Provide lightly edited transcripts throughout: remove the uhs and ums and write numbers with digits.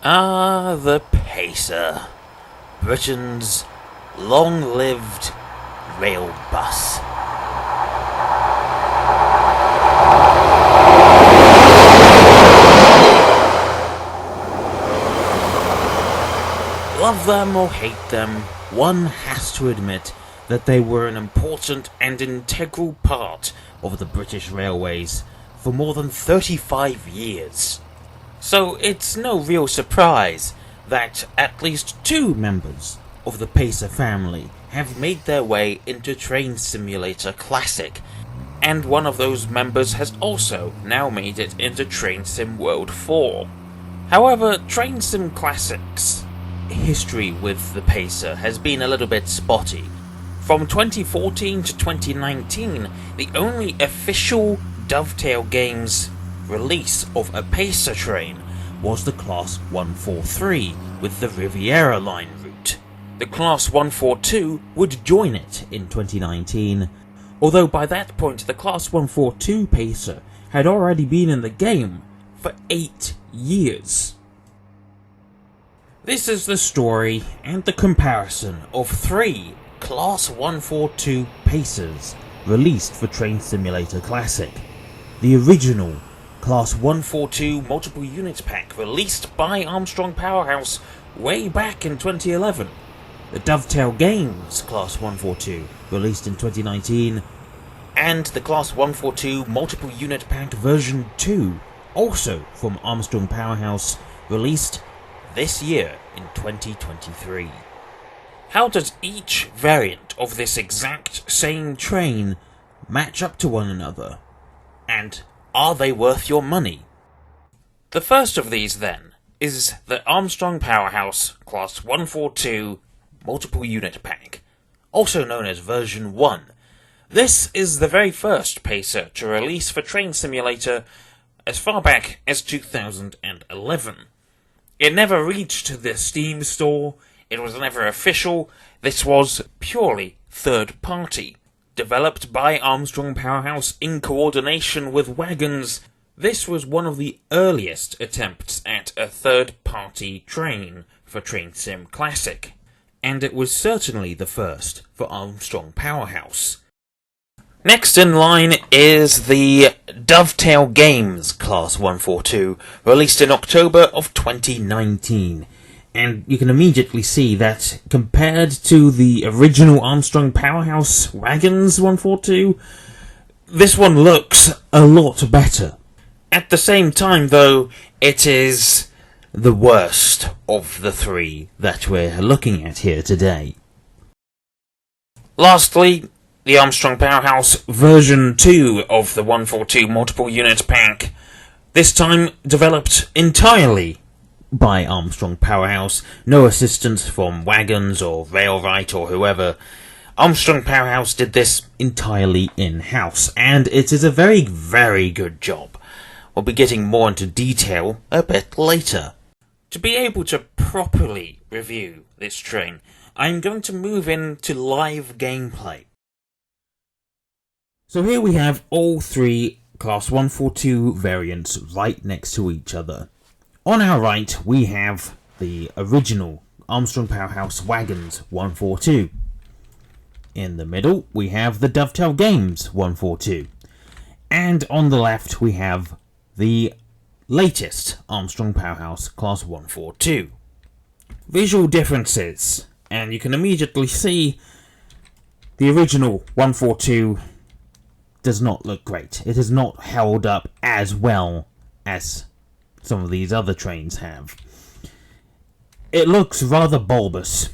The Pacer, Britain's long-lived rail bus. Love them or hate them, one has to admit that they were an important and integral part of the British Railways for more than 35 years. So it's no real surprise that at least two members of the Pacer family have made their way into Train Simulator Classic, and one of those members has also now made it into Train Sim World 4. However, Train Sim Classic's history with the Pacer has been a little bit spotty. From 2014 to 2019, the only official Dovetail Games release of a Pacer train was the Class 143 with the Riviera Line route. The Class 142 would join it in 2019, although by that point the Class 142 Pacer had already been in the game for 8 years. This is the story and the comparison of 3 Class 142 Pacers released for Train Simulator Classic. The original Class 142 multiple unit pack released by Armstrong Powerhouse way back in 2011. The Dovetail Games Class 142 released in 2019. And the Class 142 multiple unit pack version 2, also from Armstrong Powerhouse, released this year in 2023. How does each variant of this exact same train match up to one another? And are they worth your money? The first of these, then, is the Armstrong Powerhouse Class 142 Multiple Unit Pack, also known as version 1. This is the very first Pacer to release for Train Simulator as far back as 2011. It never reached the Steam store, it was never official, this was purely third party. Developed by Armstrong Powerhouse in coordination with Wagons, this was one of the earliest attempts at a third-party train for Train Sim Classic, and it was certainly the first for Armstrong Powerhouse. Next in line is the Dovetail Games Class 142, released in October of 2019. And you can immediately see that compared to the original Armstrong Powerhouse Wagons 142, this one looks a lot better. At the same time, though, it is the worst of the 3 that we're looking at here today. Lastly, the Armstrong Powerhouse version 2 of the 142 multiple unit pack, this time developed entirely by Armstrong Powerhouse, no assistance from Wagons or Railright or whoever. Armstrong Powerhouse did this entirely in-house, and it is a very, very good job. We'll be getting more into detail a bit later. To be able to properly review this train, I'm going to move into live gameplay. So here we have all 3 Class 142 variants right next to each other. On our right, we have the original Armstrong Powerhouse Wagons 142. In the middle, we have the Dovetail Games 142. And on the left, we have the latest Armstrong Powerhouse Class 142. Visual differences, and you can immediately see the original 142 does not look great. It has not held up as well as some of these other trains have. It looks rather bulbous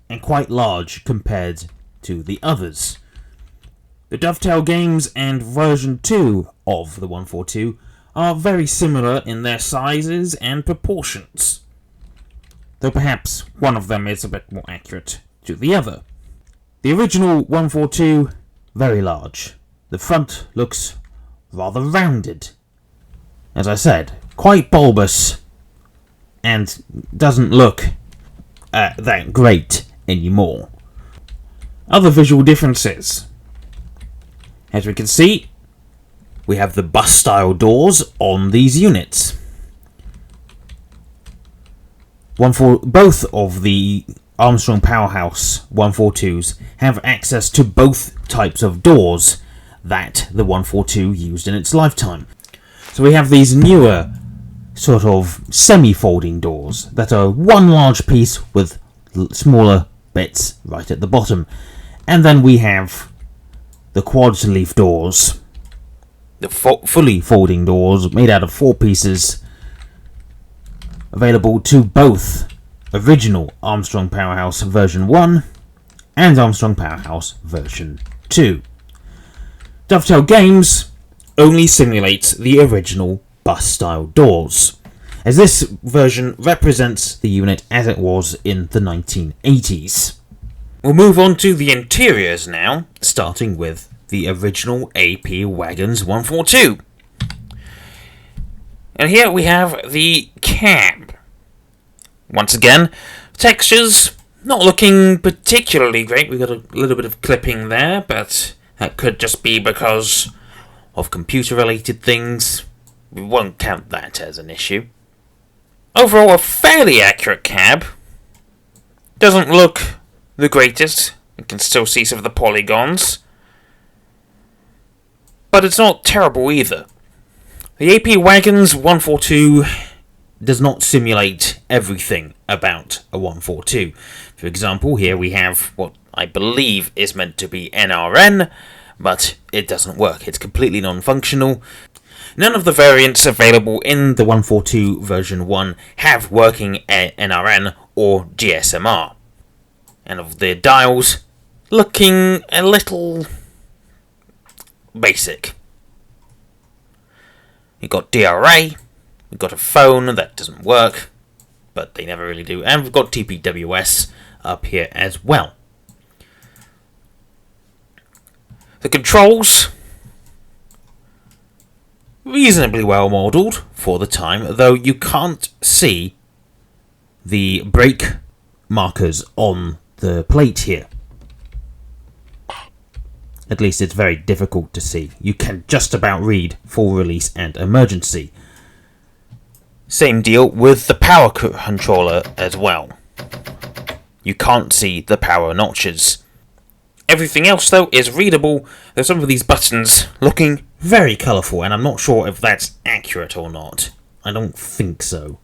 and quite large compared to the others. The Dovetail Games and version 2 of the 142 are very similar in their sizes and proportions, though perhaps one of them is a bit more accurate to the other. The original 142, very large. The front looks rather rounded. As I said, quite bulbous, and doesn't look that great anymore. Other visual differences. As we can see, we have the bus-style doors on these units. both of the Armstrong Powerhouse 142s have access to both types of doors that the 142 used in its lifetime. So we have these newer sort of semi-folding doors that are one large piece with smaller bits right at the bottom. And then we have the quad-leaf doors, the fully folding doors made out of 4 pieces, available to both original Armstrong Powerhouse version 1 and Armstrong Powerhouse version 2. Dovetail Games only simulates the original bus-style doors, as this version represents the unit as it was in the 1980s. We'll move on to the interiors now, starting with the original AP Wagons 142. And here we have the cab. Once again, textures not looking particularly great. We've got a little bit of clipping there, but that could just be because of computer-related things. We won't count that as an issue. Overall, a fairly accurate cab. Doesn't look the greatest. You can still see some of the polygons. But it's not terrible either. The AP Wagons 142 does not simulate everything about a 142. For example, here we have what I believe is meant to be NRN, but it doesn't work. It's completely non-functional. None of the variants available in the 142 version 1 have working NRN or GSMR. And of the dials, looking a little basic. You've got DRA, we've got a phone that doesn't work, but they never really do, and we've got TPWS up here as well. The controls, reasonably well modelled for the time, though you can't see the brake markers on the plate here. At least it's very difficult to see. You can just about read full release and emergency. Same deal with the power controller as well. You can't see the power notches. Everything else, though, is readable. There's some of these buttons looking very colourful, and I'm not sure if that's accurate or not. I don't think so.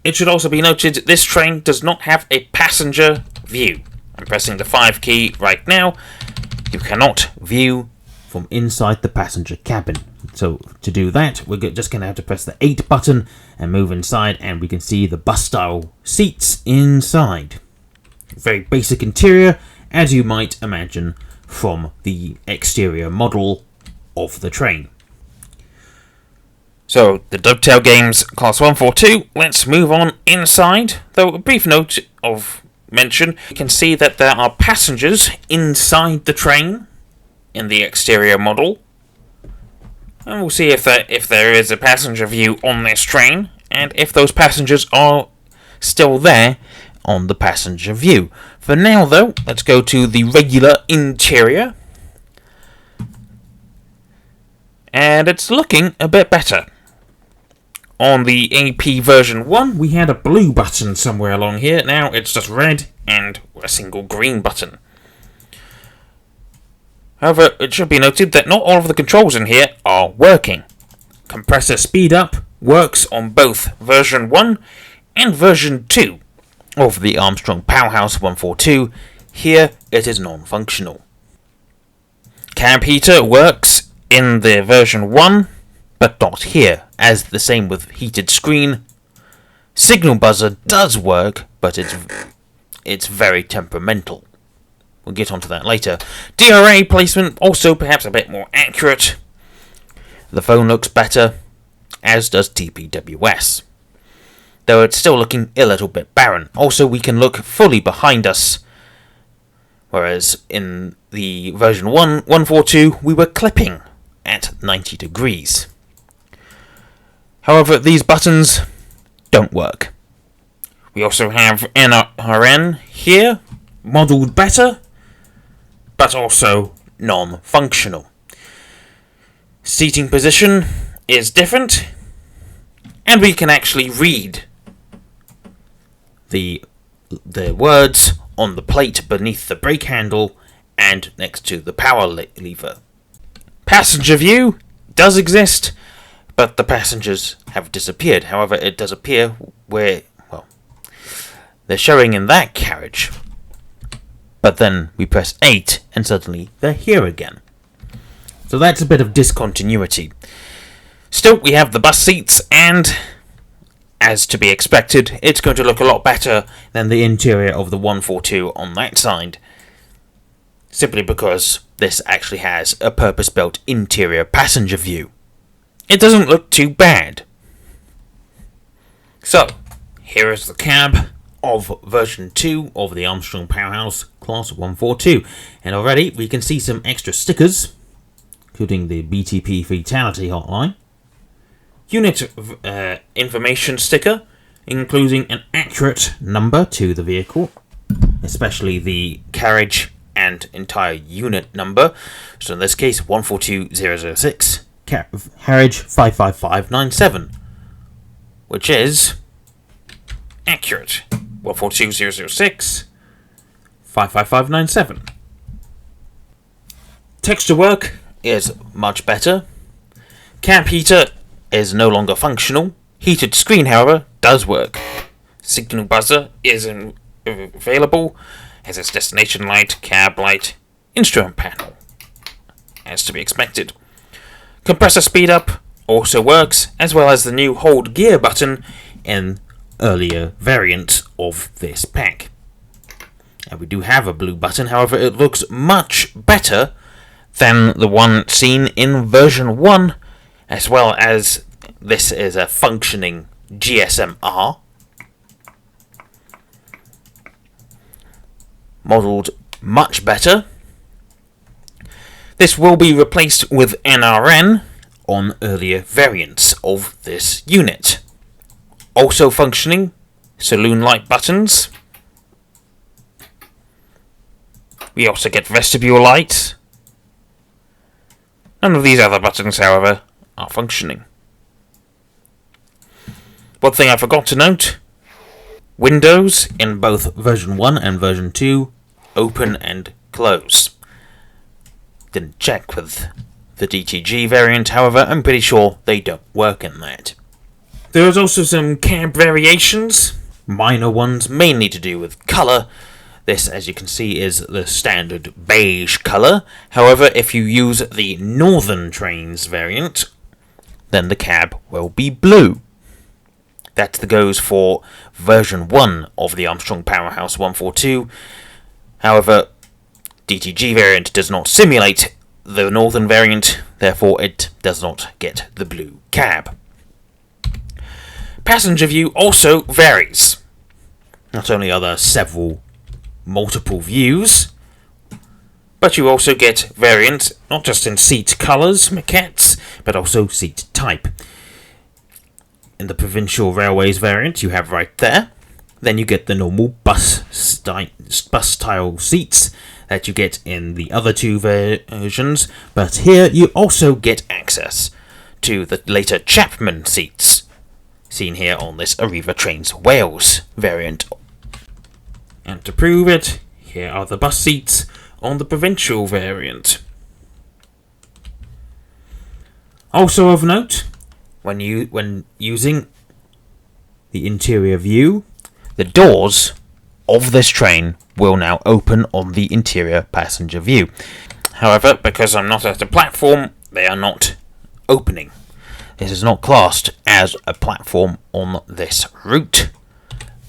It should also be noted this train does not have a passenger view. I'm pressing the 5 key right now. You cannot view from inside the passenger cabin. So to do that, we're just going to have to press the 8 button and move inside, and we can see the bus-style seats inside. Very basic interior, as you might imagine from the exterior model of the train. So, the Dovetail Games Class 142, let's move on inside. Though a brief note of mention, you can see that there are passengers inside the train in the exterior model. And we'll see if there is a passenger view on this train, and if those passengers are still there on the passenger view. For now, though, let's go to the regular interior. And it's looking a bit better. On the AP version 1, we had a blue button somewhere along here. Now it's just red and a single green button. However, it should be noted that not all of the controls in here are working. Compressor speed up works on both version 1 and version 2 of the Armstrong Powerhouse 142. Here it is non-functional. Cab heater works in the version 1, but not here, as the same with heated screen. Signal buzzer does work, but it's very temperamental. We'll get onto that later. DRA placement also perhaps a bit more accurate. The phone looks better, as does TPWS. Though it's still looking a little bit barren. Also, we can look fully behind us, whereas in the version 142 we were clipping at 90 degrees. However, these buttons don't work. We also have NRN here, modelled better, but also non-functional. Seating position is different, and we can actually read the words on the plate beneath the brake handle and next to the power lever. Passenger view does exist, but the passengers have disappeared. However, it does appear where, well, they're showing in that carriage, but then we press 8 and suddenly they're here again. So that's a bit of discontinuity. Still, we have the bus seats, and as to be expected, it's going to look a lot better than the interior of the 142 on that side, simply because this actually has a purpose-built interior passenger view. It doesn't look too bad. So, here is the cab of version 2 of the Armstrong Powerhouse Class 142, and already we can see some extra stickers, including the BTP Fatality hotline, unit information sticker, including an accurate number to the vehicle, especially the carriage and entire unit number. So in this case, 142006, carriage 55597, which is accurate. 142006, 55597. Texture work is much better. Cab heater is no longer functional. Heated screen, however, does work. Signal buzzer is available. Has its destination light, cab light, instrument panel, as to be expected. Compressor speed up also works, as well as the new hold gear button in earlier variants of this pack. And we do have a blue button, however it looks much better than the one seen in version 1, as well as this is a functioning GSM-R, modelled much better. This will be replaced with NRN on earlier variants of this unit. Also functioning saloon light buttons. We also get vestibule lights. None of these other buttons, however, are functioning. One thing I forgot to note, windows in both version 1 and version 2 open and close. Didn't check with the DTG variant, however, I'm pretty sure they don't work in that. There is also some cab variations, minor ones, mainly to do with colour. This, as you can see, is the standard beige colour. However, if you use the Northern Trains variant, then the cab will be blue. That goes for version 1 of the Armstrong Powerhouse 142. However, DTG variant does not simulate the Northern variant, therefore it does not get the blue cab. Passenger view also varies. Not only are there multiple views, but you also get variants not just in seat colours, maquettes, but also seat type. In the Provincial Railways variant, you have right there. Then you get the normal bus style seats that you get in the other two versions, but here you also get access to the later Chapman seats, seen here on this Arriva Trains Wales variant. And to prove it, here are the bus seats on the Provincial variant. Also of note, when using the interior view, the doors of this train will now open on the interior passenger view. However, because I'm not at a platform, they are not opening. This is not classed as a platform on this route.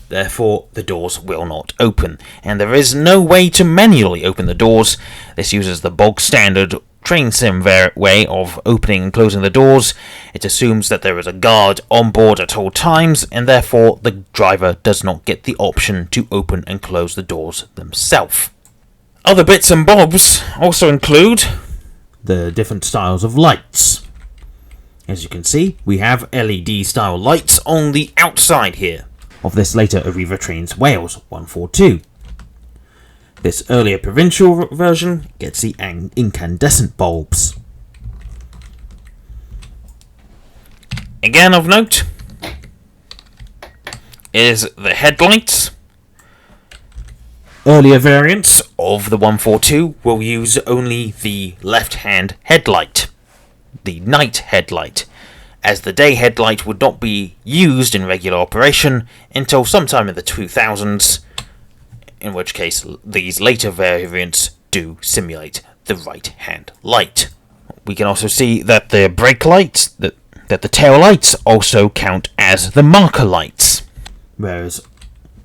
Therefore, the doors will not open. And there is no way to manually open the doors. This uses the bog standard train sim way of opening and closing the doors. It assumes that there is a guard on board at all times, and therefore the driver does not get the option to open and close the doors themselves. Other bits and bobs also include the different styles of lights. As you can see, we have LED style lights on the outside here of this later Arriva Trains Wales 142. This earlier Provincial version gets the incandescent bulbs. Again of note is the headlights. Earlier variants of the 142 will use only the left-hand headlight, the night headlight, as the day headlight would not be used in regular operation until sometime in the 2000s, in which case these later variants do simulate the right-hand light. We can also see that the brake lights, that the tail lights also count as the marker lights, whereas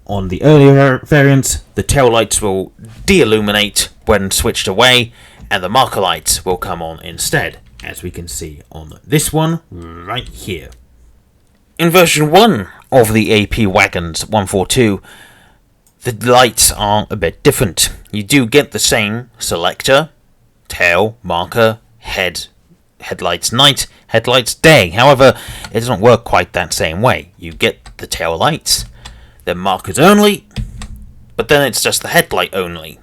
on the earlier variants, the tail lights will de-illuminate when switched away, and the marker lights will come on instead, as we can see on this one right here. In version 1 of the AP Wagons 142, the lights are a bit different. You do get the same selector, tail, marker, headlights night, headlights day. However, it doesn't work quite that same way. You get the tail lights, the markers only, but then it's just the headlight only.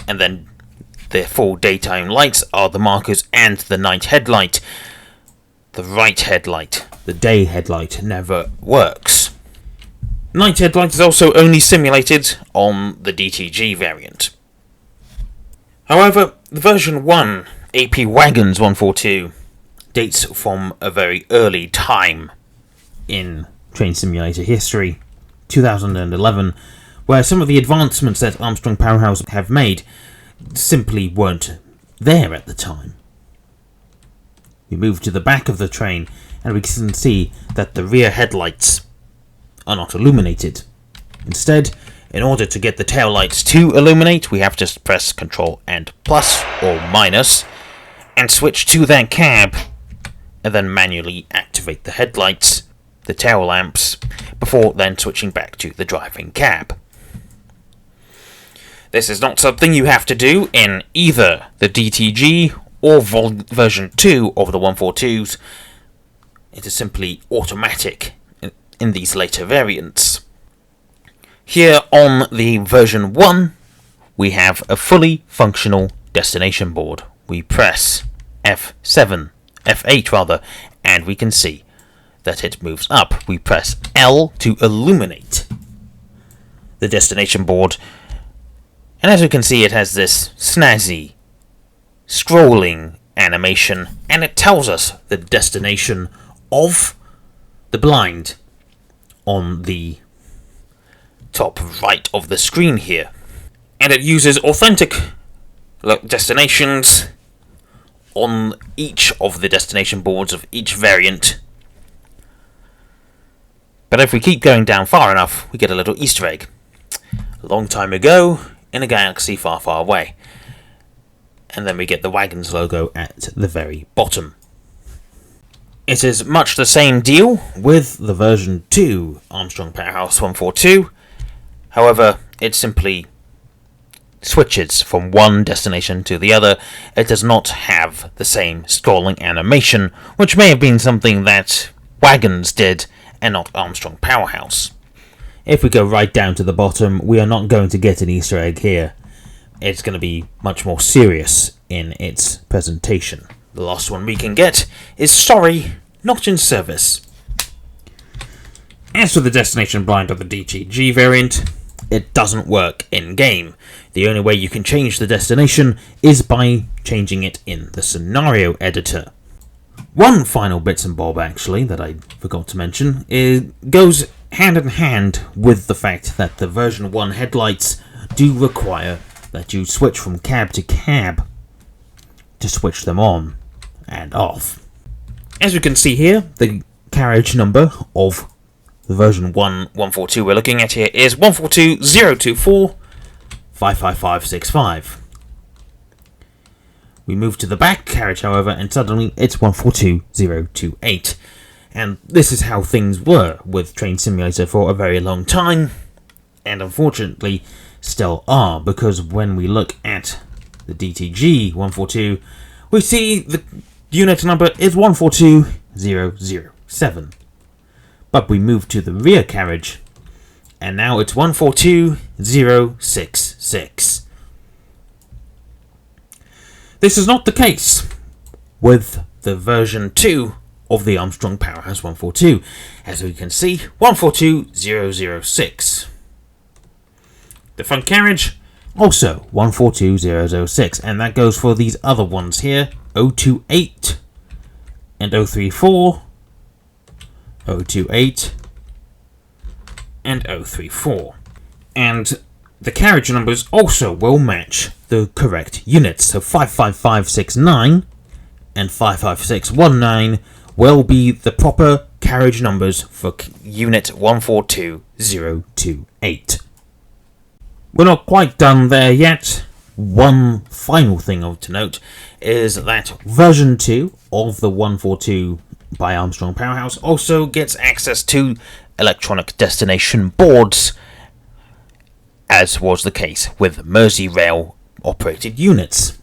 And then the full daytime lights are the markers and the night headlight. The right headlight, the day headlight, never works. Night headlight is also only simulated on the DTG variant. However, the version 1 AP Wagons 142 dates from a very early time in train simulator history, 2011, where some of the advancements that Armstrong Powerhouse have made simply weren't there at the time. We move to the back of the train and we can see that the rear headlights are not illuminated. Instead, in order to get the tail lights to illuminate, we have to press Ctrl and plus or minus and switch to that cab, and then manually activate the headlights, the tail lamps, before then switching back to the driving cab. This is not something you have to do in either the DTG or version 2 of the 142s. It is simply automatic in these later variants. Here on the version 1, we have a fully functional destination board. We press F8 rather, and we can see that it moves up. We press L to illuminate the destination board, and as we can see, it has this snazzy scrolling animation, and it tells us the destination of the blind on the top right of the screen here. And it uses authentic destinations on each of the destination boards of each variant. But if we keep going down far enough, we get a little Easter egg. A long time ago, in a galaxy far, far away. And then we get the Wagons logo at the very bottom. It is much the same deal with the version 2 Armstrong Powerhouse 142. However, it simply switches from one destination to the other. It does not have the same scrolling animation, which may have been something that Wagons did and not Armstrong Powerhouse. If we go right down to the bottom, we are not going to get an Easter egg here. It's going to be much more serious in its presentation. The last one we can get is sorry, not in service. As for the destination blind of the DTG variant, it doesn't work in-game. The only way you can change the destination is by changing it in the scenario editor. One final bits and bob, actually, that I forgot to mention, goes hand in hand with the fact that the version 1 headlights do require that you switch from cab to cab to switch them on and off. As we can see here, the carriage number of the version 142 we're looking at here is 142024 55565. We move to the back carriage, however, and suddenly it's 142028. And this is how things were with Train Simulator for a very long time, and unfortunately still are, because when we look at the DTG 142, we see the unit number is 142007. But we move to the rear carriage, and now it's 142066. This is not the case with the version 2 of the Armstrong Powerhouse 142. As we can see, 142006. The front carriage also 142006, and that goes for these other ones here, 028 and 034, 028 and 034. And the carriage numbers also will match the correct units, so 55569 and 55619 will be the proper carriage numbers for unit 142028. We're not quite done there yet. One final thing to note is that version 2 of the 142 by Armstrong Powerhouse also gets access to electronic destination boards, as was the case with Merseyrail operated units.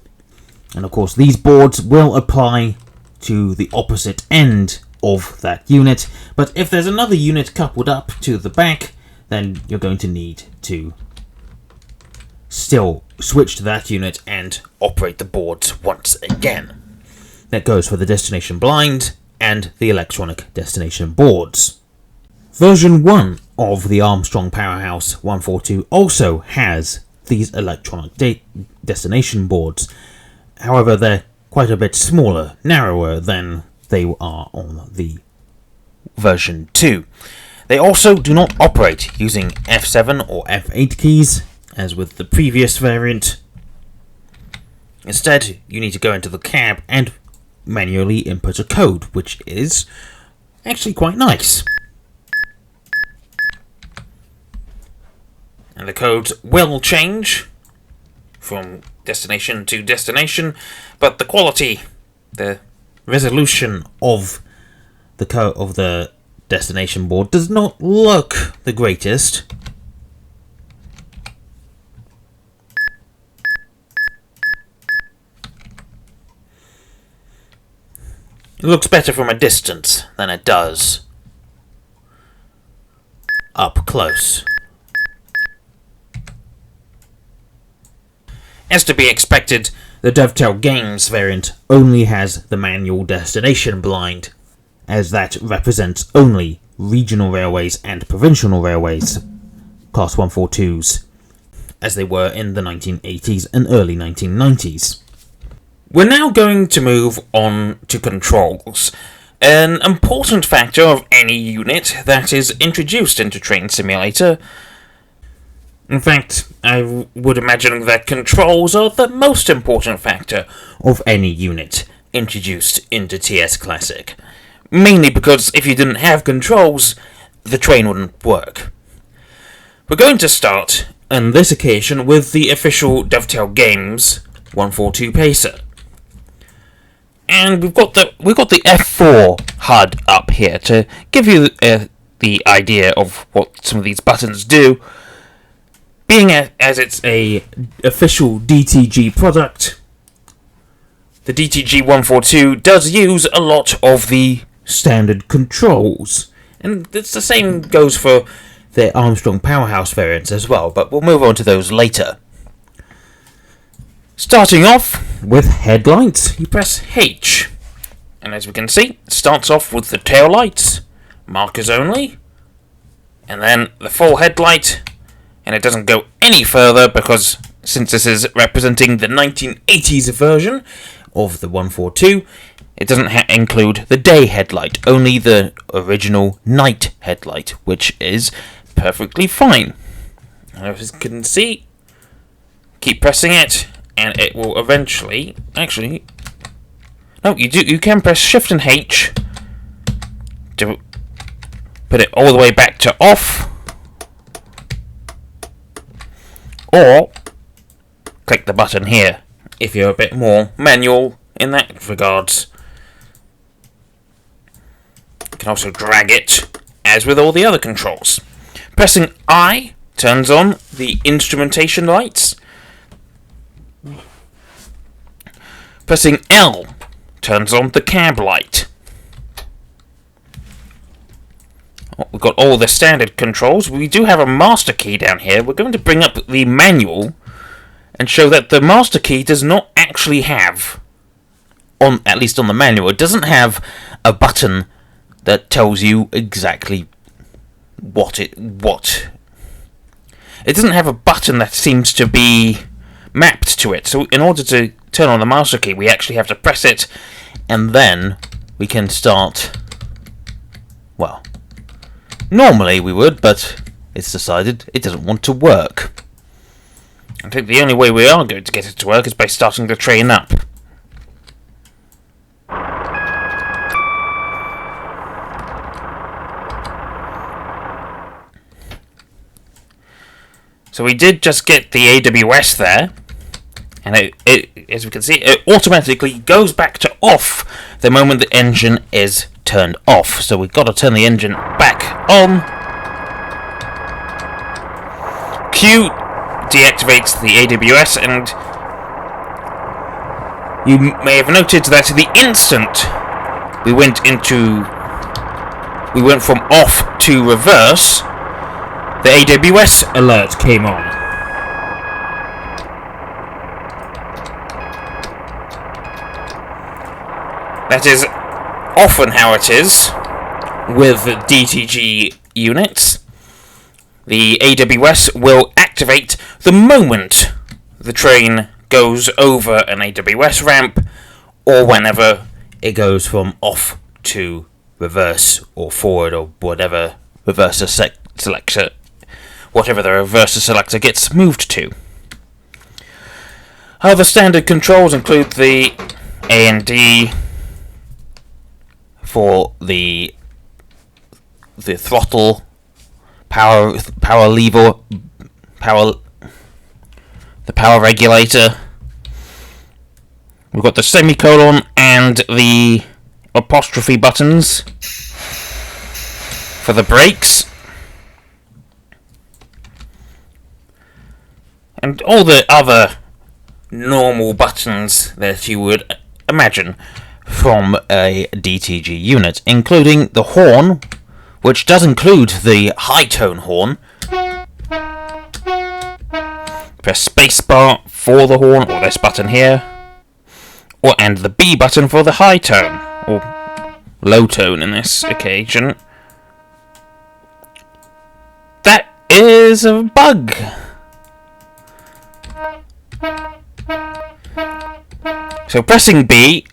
And of course these boards will apply to the opposite end of that unit, but if there's another unit coupled up to the back, then you're going to need to still switch to that unit and operate the boards once again. That goes for the destination blind and the electronic destination boards. Version 1 of the Armstrong Powerhouse 142 also has these electronic destination boards. However, they're quite a bit smaller, narrower than they are on the version 2. They also do not operate using F7 or F8 keys, as with the previous variant. Instead, you need to go into the cab and manually input a code, which is actually quite nice. And the codes will change from destination to destination, but the quality, the resolution of the destination board does not look the greatest. It looks better from a distance than it does up close. As to be expected, the Dovetail Games variant only has the manual destination blind, as that represents only regional railways and provincial railways, Class 142s, as they were in the 1980s and early 1990s. We're now going to move on to controls, an important factor of any unit that is introduced into Train Simulator. In fact, I would imagine that controls are the most important factor of any unit introduced into TS Classic. Mainly because if you didn't have controls, the train wouldn't work. We're going to start, on this occasion, with the official Dovetail Games 142 Pacer. And we've got the F4 HUD up here to give you the idea of what some of these buttons do. Being as it's a official DTG product, the DTG 142 does use a lot of the standard controls, and it's the same goes for the Armstrong Powerhouse variants as well, but we'll move on to those later. Starting off with headlights, you press H, and as we can see, it starts off with the tail lights, markers only, and then the full headlight, and it doesn't go any further because since this is representing the 1980s version of the 142, it doesn't include the day headlight, only the original night headlight, which is perfectly fine. As you can see, keep pressing it, and it will eventually, you can press Shift and H to put it all the way back to off, or click the button here if you're a bit more manual in that regards. You can also drag it, as with all the other controls. Pressing I turns on the instrumentation lights. Pressing L turns on the cab light. We've got all the standard controls. We do have a master key down here. We're going to bring up the manual and show that the master key does not actually have, at least on the manual, it doesn't have a button that tells you exactly what it doesn't have a button that seems to be mapped to it. So in order to turn on the master key, we actually have to press it, and then we can start. Well, normally we would, but it's decided it doesn't want to work. I think the only way we are going to get it to work is by starting the train up. So we did just get the AWS there, and it, as we can see, it automatically goes back to off the moment the engine is turned off. So we've got to turn the engine back on. Q deactivates the AWS, and you may have noted that the instant we went from off to reverse, the AWS alert came on. That is often how it is with DTG units. The AWS will activate the moment the train goes over an AWS ramp, or whenever it goes from off to reverse or forward or whatever reverser selector. Whatever the reverser selector gets moved to. Other standard controls include the A and D for the throttle, power lever, the power regulator. We've got the semicolon and the apostrophe buttons for the brakes. And all the other normal buttons that you would imagine from a DTG unit, including the horn, which does include the high-tone horn. Press spacebar for the horn, or this button here, and the B button for the high tone, or low tone in this occasion. That is a bug. So pressing B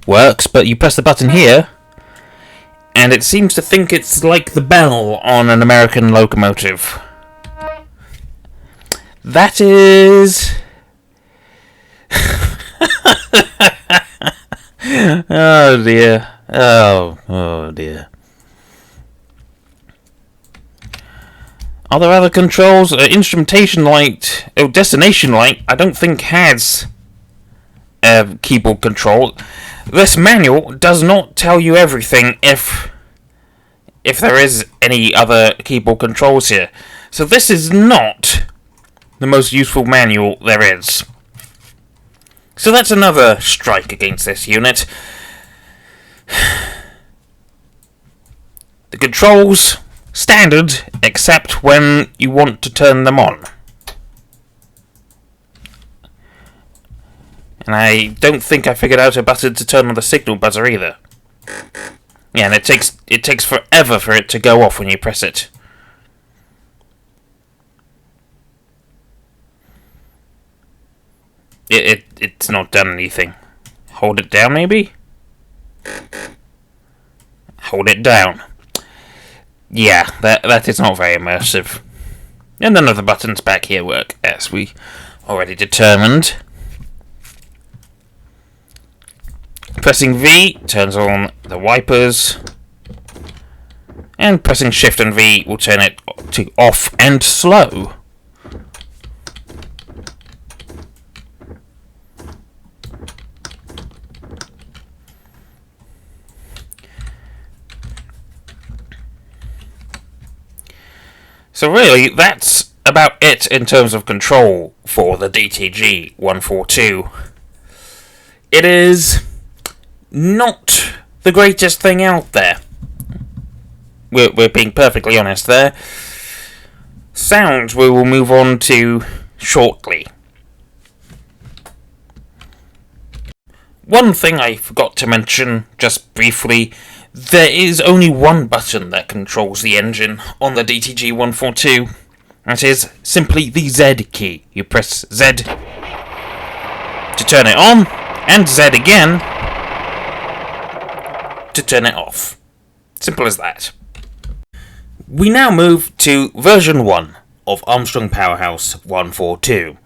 works, but you press the button here, and it seems to think it's like the bell on an American locomotive. That is... oh dear. Oh dear. Are there other controls? Instrumentation light, destination light, I don't think has keyboard control. This manual does not tell you everything if there is any other keyboard controls here. So this is not the most useful manual there is. So that's another strike against this unit. The controls, standard, except when you want to turn them on. And I don't think I figured out a button to turn on the signal buzzer either. Yeah, and it takes forever for it to go off when you press it. It's not done anything. Hold it down, maybe? Hold it down. Yeah, that is not very immersive. And none of the buttons back here work, as we already determined. Pressing V turns on the wipers, and pressing Shift and V will turn it to off and slow. So really, that's about it in terms of control for the DTG 142. It is not the greatest thing out there. We're being perfectly honest there. Sounds we will move on to shortly. One thing I forgot to mention, just briefly, there is only one button that controls the engine on the DTG 142. That is simply the Z key. You press Z to turn it on, and Z again to turn it off. Simple as that. We now move to version 1 of Armstrong Powerhouse 142.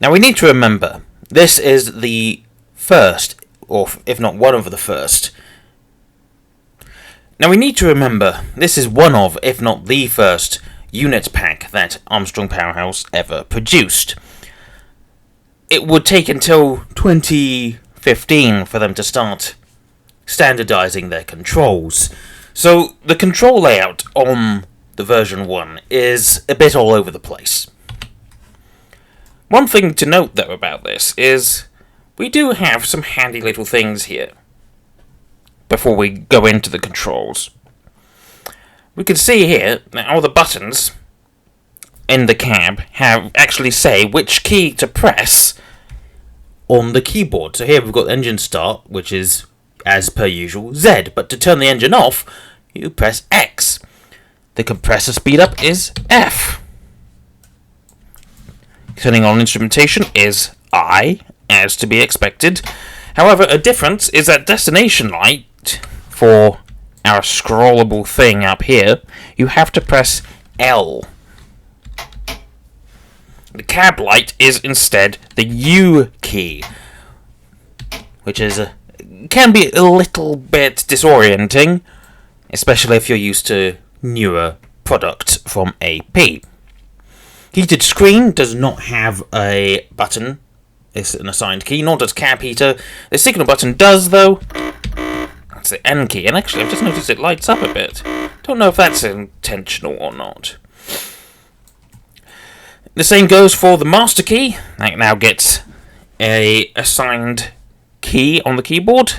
Now we need to remember, this is the first, or if not one of the first. Now we need to remember, this is one of, if not the first, unit pack that Armstrong Powerhouse ever produced. It would take until 2015 for them to start standardizing their controls. So the control layout on the version 1 is a bit all over the place. One thing to note though about this is we do have some handy little things here before we go into the controls. We can see here that all the buttons in the cab actually say which key to press on the keyboard. So here we've got engine start, which is, as per usual, Z, but to turn the engine off, you press X. The compressor speed up is F. Turning on instrumentation is I, as to be expected. However, a difference is that destination light for our scrollable thing up here, you have to press L. The cab light is instead the U key, which can be a little bit disorienting, especially if you're used to newer product from AP. Heated screen does not have a button. It's an assigned key, nor does cab heater. The signal button does, though. That's the N key, and actually I've just noticed it lights up a bit. Don't know if that's intentional or not. The same goes for the master key. That now gets a assigned key on the keyboard.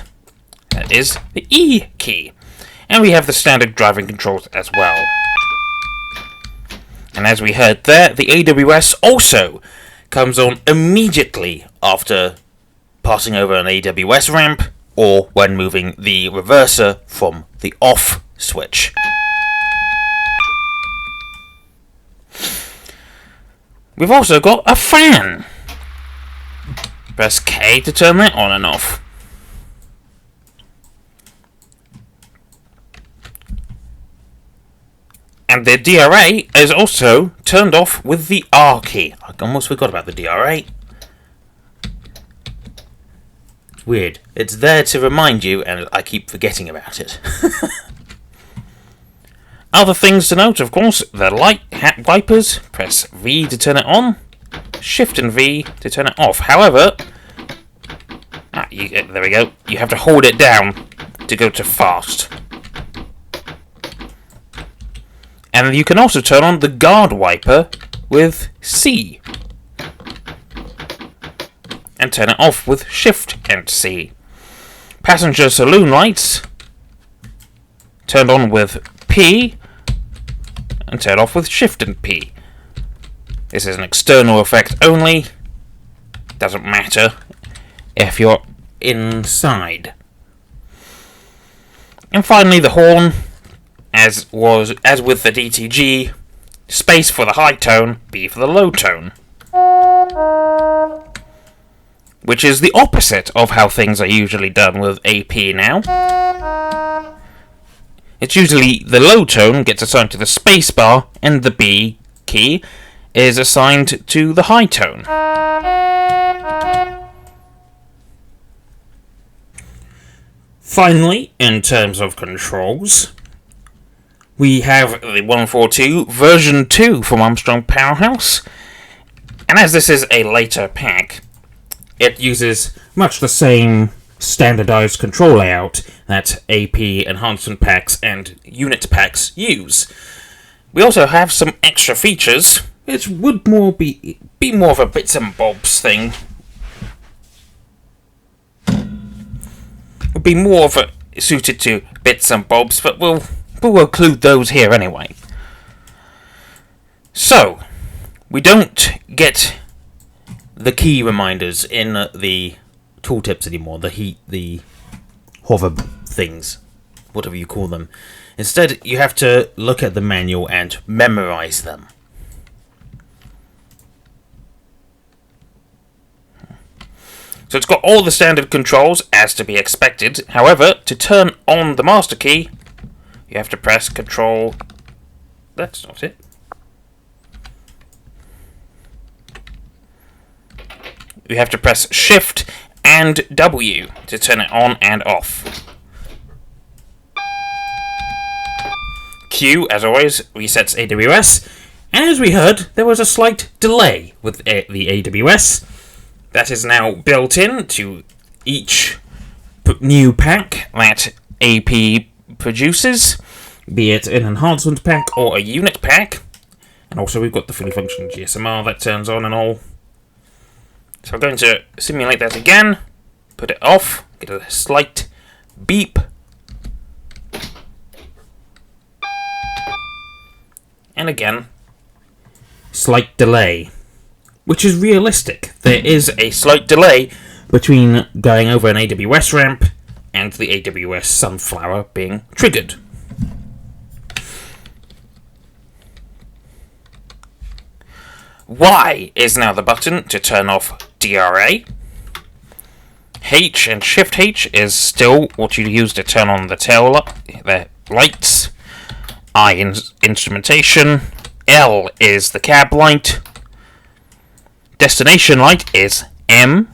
That is the E key. And we have the standard driving controls as well. And as we heard there, the AWS also comes on immediately after passing over an AWS ramp or when moving the reverser from the off switch. We've also got a fan. Press K to turn that on and off. And the DRA is also turned off with the R key. I almost forgot about the DRA. It's weird. It's there to remind you, and I keep forgetting about it. Other things to note, of course, the light hat wipers. Press V to turn it on. Shift and V to turn it off. However, there we go. You have to hold it down to go to fast. And you can also turn on the guard wiper with C. And turn it off with Shift and C. Passenger saloon lights turned on with P and turned off with Shift and P. This is an external effect only. Doesn't matter if you're inside. And finally the horn. As with the DTG, space for the high tone, B for the low tone. Which is the opposite of how things are usually done with AP now. It's usually the low tone gets assigned to the space bar, and the B key is assigned to the high tone. Finally, in terms of controls, we have the 142 version 2 from Armstrong Powerhouse, and as this is a later pack, it uses much the same standardized control layout that AP enhancement packs and unit packs use. We also have some extra features, which would be more of a bits and bobs thing. Would be more of a suited to bits and bobs, but we'll include those here anyway. So, we don't get the key reminders in the tooltips anymore, the hover things, whatever you call them. Instead, you have to look at the manual and memorize them. So it's got all the standard controls as to be expected. However, to turn on the master key, you have to press Control. That's not it. You have to press Shift and W to turn it on and off. Q, as always, resets AWS. And as we heard, there was a slight delay with the AWS. That is now built in to each new pack that AP produces, be it an enhancement pack or a unit pack. And also we've got the fully functioning GSMR that turns on and all. So I'm going to simulate that again, put it off, get a slight beep. And again, slight delay, which is realistic. There is a slight delay between going over an AWS ramp and the AWS Sunflower being triggered. Y is now the button to turn off DRA. H and Shift H is still what you use to turn on the lights. I is instrumentation. L is the cab light. Destination light is M.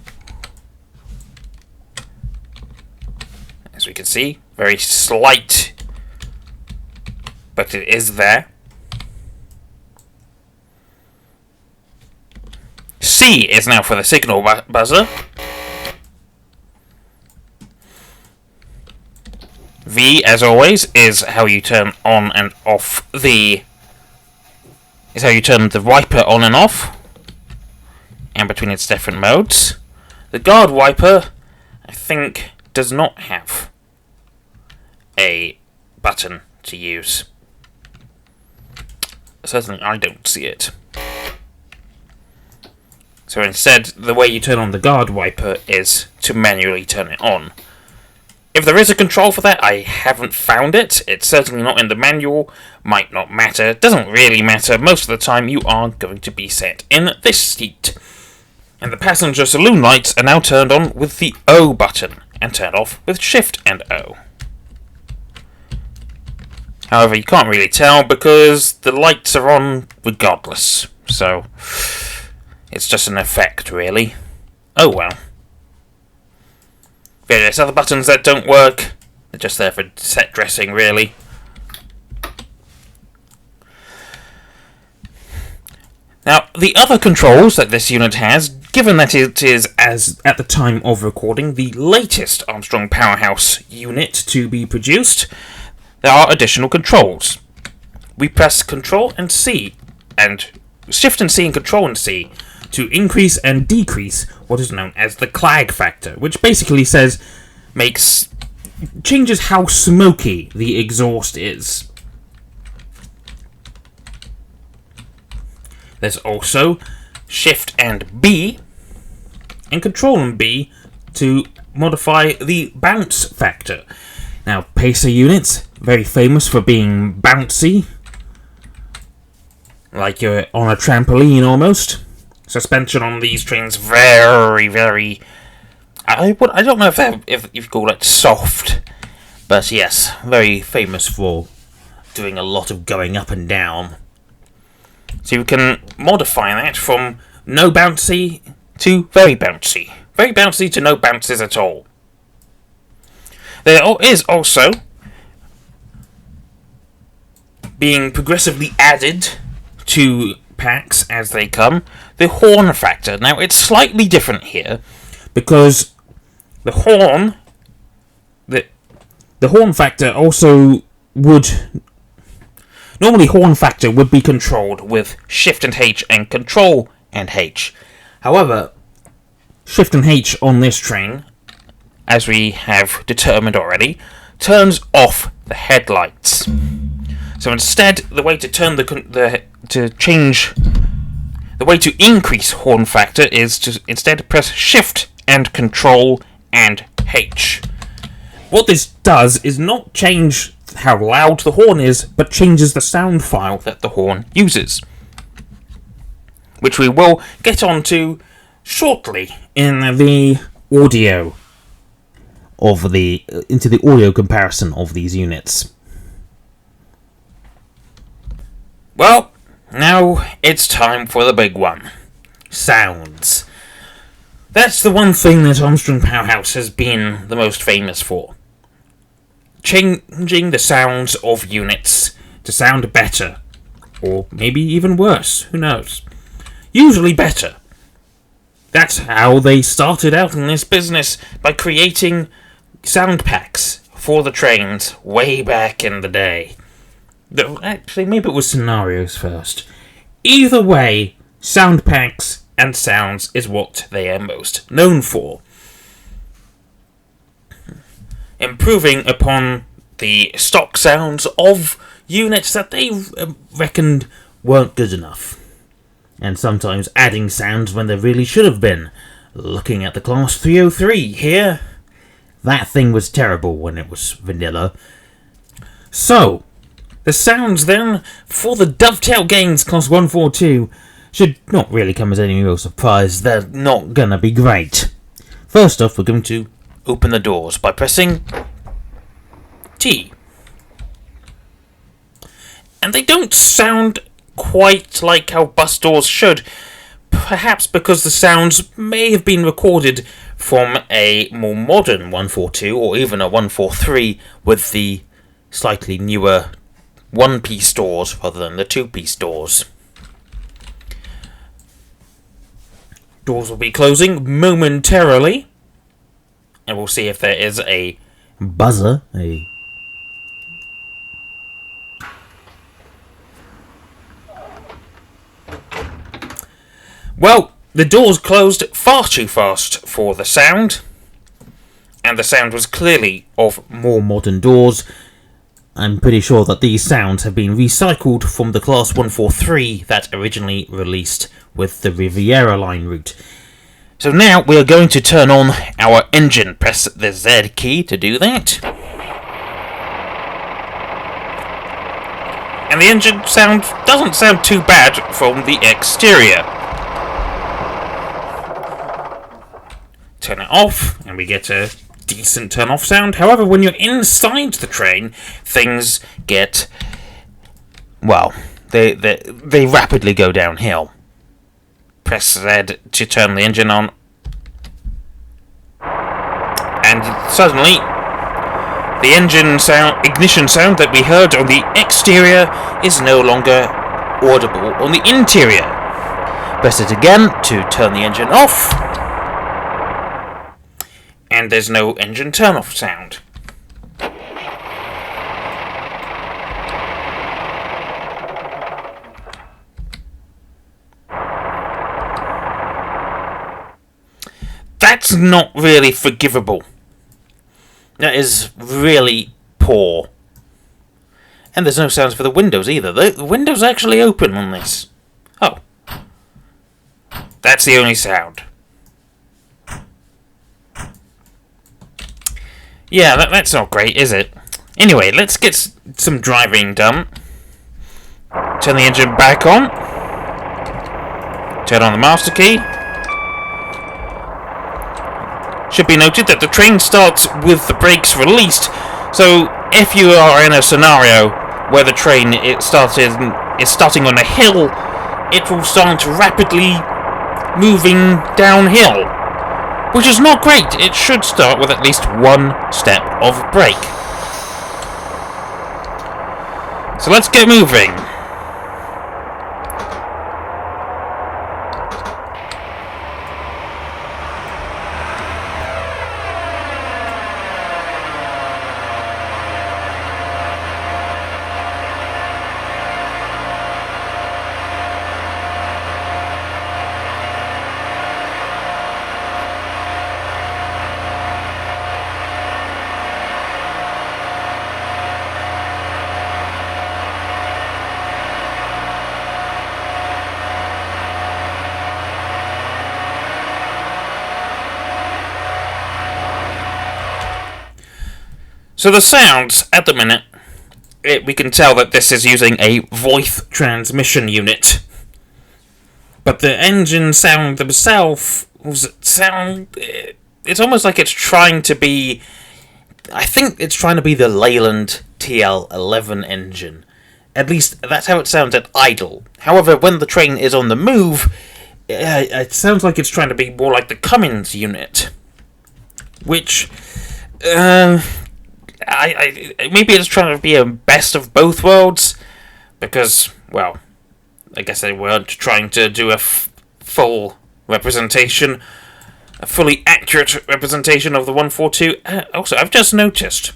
As we can see, very slight, but it is there. C is now for the signal buzzer. V, as always, is how you turn on and off the wiper on and off, and between its different modes. The guard wiper, I think, does not have a button to use. Certainly I don't see it. So instead, the way you turn on the guard wiper is to manually turn it on. If there is a control for that, I haven't found it. It's certainly not in the manual. Might not matter. Doesn't really matter. Most of the time you are going to be set in this seat. And the passenger saloon lights are now turned on with the O button and turned off with Shift and O. However, you can't really tell because the lights are on regardless. So, it's just an effect, really. Oh well. Various other buttons that don't work. They're just there for set dressing, really. Now, the other controls that this unit has, given that it is, as at the time of recording, the latest Armstrong Powerhouse unit to be produced, there are additional controls. We press Control and C, and Shift and C and Control and C to increase and decrease what is known as the clag factor, which basically changes how smoky the exhaust is. There's also Shift and B and Control and B to modify the bounce factor. Now, Pacer units, very famous for being bouncy, like you're on a trampoline almost. Suspension on these trains very, very... I don't know if you call it soft, but yes, very famous for doing a lot of going up and down. So you can modify that from no bouncy to very bouncy. Very bouncy to no bounces at all. There is also being progressively added to packs as they come, the horn factor. Now, it's slightly different here, because the horn factor also would... Normally, horn factor would be controlled with Shift and H and Control and H. However, Shift and H on this train, as we have determined already, turns off the headlights. So instead, the way to turn the way to increase horn factor is to instead press Shift and Control and H. What this does is not change how loud the horn is, but changes the sound file that the horn uses, which we will get onto shortly in the audio comparison of these units. Well, now it's time for the big one. Sounds. That's the one thing that Armstrong Powerhouse has been the most famous for. Changing the sounds of units to sound better. Or maybe even worse, who knows. Usually better. That's how they started out in this business, by creating sound packs for the trains way back in the day. Actually, maybe it was scenarios first. Either way, sound packs and sounds is what they are most known for. Improving upon the stock sounds of units that they reckoned weren't good enough. And sometimes adding sounds when there really should have been. Looking at the Class 303 here. That thing was terrible when it was vanilla. So, the sounds then for the Dovetail Games Class 142 should not really come as any real surprise. They're not gonna be great. First off, we're going to open the doors by pressing T. And they don't sound quite like how bus doors should. Perhaps because the sounds may have been recorded from a more modern 142 or even a 143 with the slightly newer one-piece doors rather than the two-piece doors. Doors will be closing momentarily, and we'll see if there is a buzzer. Well, the doors closed far too fast for the sound, and the sound was clearly of more modern doors. I'm pretty sure that these sounds have been recycled from the Class 143 that originally released with the Riviera line route. So now we are going to turn on our engine. Press the Z key to do that. And the engine sound doesn't sound too bad from the exterior. Turn it off, and we get a decent turn-off sound. However, when you're inside the train, things get, well, they rapidly go downhill. Press Z to turn the engine on, and suddenly the ignition sound that we heard on the exterior is no longer audible on the interior. Press it again to turn the engine off, and there's no engine turn-off sound. That's not really forgivable. That is really poor. And there's no sounds for the windows either. The window's actually open on this. Oh. That's the only sound. Yeah, that's not great, is it? Anyway, let's get some driving done. Turn the engine back on. Turn on the master key. Should be noted that the train starts with the brakes released, so if you are in a scenario where the train is starting on a hill, it will start rapidly moving downhill, which is not great. It should start with at least one step of brake. So let's get moving. So the sounds, at the minute, we can tell that this is using a voice transmission unit. But the engine sound themselves sound it's almost like it's trying to be. I think it's trying to be the Leyland TL11 engine. At least that's how it sounds at idle. However, when the train is on the move, it sounds like it's trying to be more like the Cummins unit, which maybe it's trying to be a best of both worlds, because, well, I guess they weren't trying to do a full representation, a fully accurate representation of the 142. Also, I've just noticed,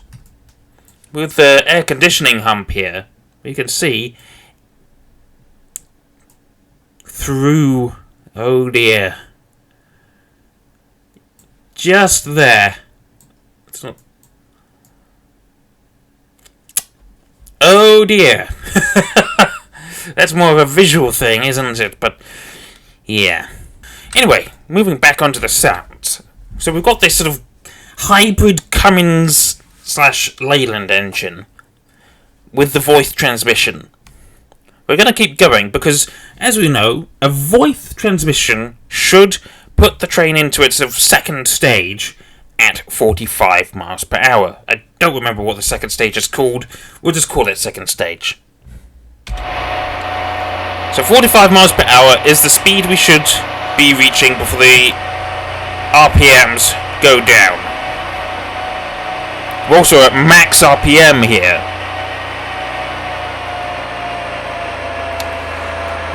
with the air conditioning hump here, you can see through, oh dear, just there. It's not. Oh dear. That's more of a visual thing, isn't it? But, yeah. Anyway, moving back onto the sounds. So we've got this sort of hybrid Cummins / Leyland engine with the voice transmission. We're going to keep going because, as we know, a voice transmission should put the train into its second stage at 45 miles per hour. I don't remember what the second stage is called. We'll just call it second stage. So 45 miles per hour is the speed we should be reaching before the RPMs go down. We're also at max RPM here.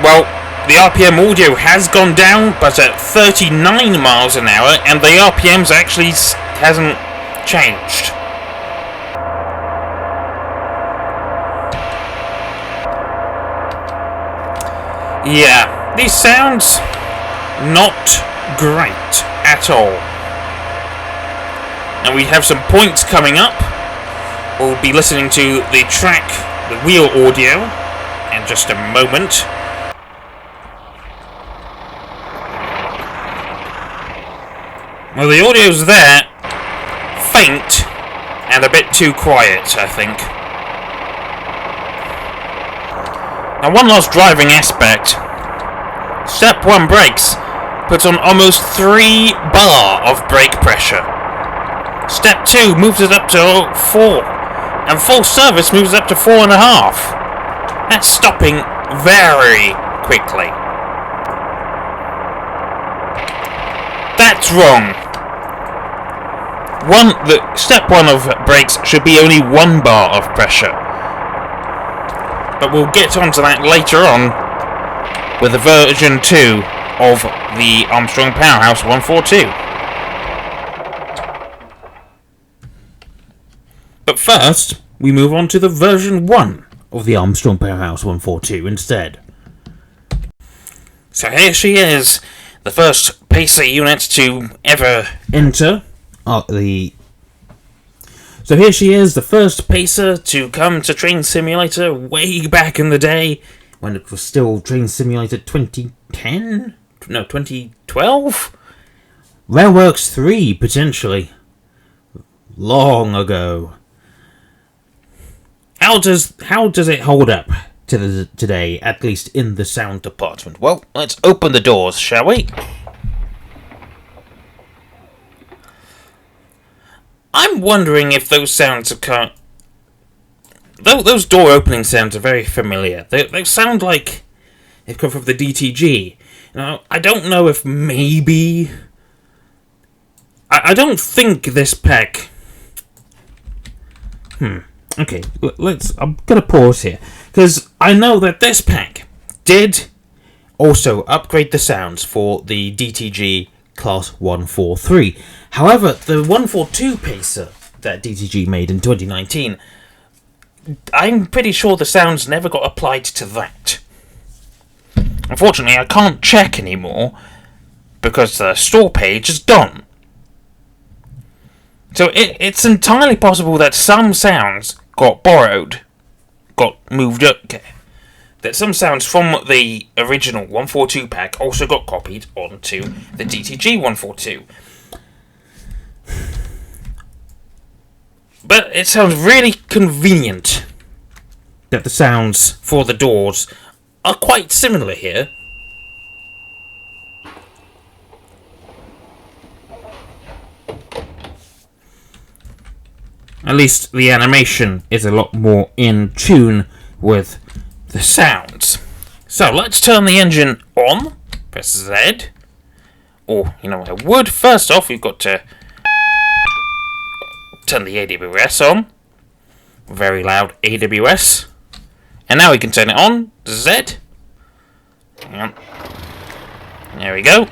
Well, the RPM audio has gone down, but at 39 miles an hour, and the RPMs actually hasn't changed. Yeah, these sounds not great at all. And we have some points coming up. We'll be listening to the track, the wheel audio, in just a moment. Well, the audio's there, faint, and a bit too quiet, I think. Now, one last driving aspect. Step 1 brakes puts on almost 3 bar of brake pressure. Step 2 moves it up to 4, and full service moves it up to 4.5. That's stopping very quickly. That's wrong. Step 1 of brakes should be only 1 bar of pressure. But we'll get onto that later on with the version 2 of the Armstrong Powerhouse 142. But first, we move on to the version 1 of the Armstrong Powerhouse 142 instead. So here she is, the first Pacer unit to ever enter So here she is, the first Pacer to come to Train Simulator way back in the day, when it was still Train Simulator 2010? No, 2012? Railworks 3, potentially. Long ago. How does it hold up to today, at least in the sound department? Well, let's open the doors, shall we? I'm wondering if those sounds have come. Those door opening sounds are very familiar. They sound like they've come from the DTG. Now, I don't know if maybe. I don't think this pack. Okay, I'm gonna pause here because I know that this pack did also upgrade the sounds for the DTG Class 143. However, the 142 Pacer that DTG made in 2019, I'm pretty sure the sounds never got applied to that. Unfortunately, I can't check anymore because the store page is gone. So it's entirely possible that some sounds got borrowed, got moved up, that some sounds from the original 142 pack also got copied onto the DTG 142. But it sounds really convenient that the sounds for the doors are quite similar here. At least the animation is a lot more in tune with the sounds. So let's turn the engine on. Press Z. Or, you know what I would? First off, we've got to turn the AWS on. Very loud AWS. And now we can turn it on. Z. Hang on. There we go.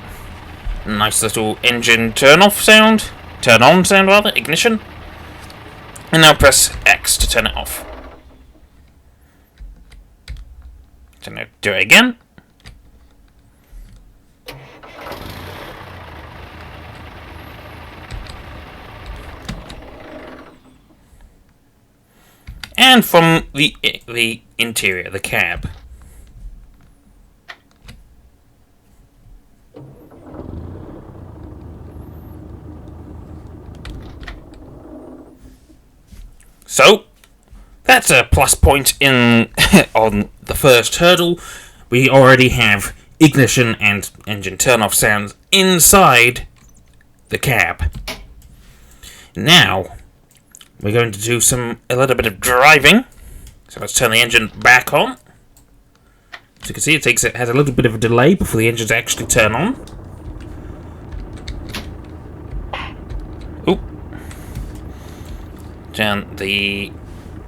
Nice little engine turn off sound. Turn on sound rather. Ignition. And now press X to turn it off. So now do it again. And from the interior, the cab. So, that's a plus point in on the first hurdle. We already have ignition and engine turn-off sounds inside the cab. Now, we're going to do a little bit of driving. So let's turn the engine back on. As you can see, it has a little bit of a delay before the engines actually turn on. Oop. Turn the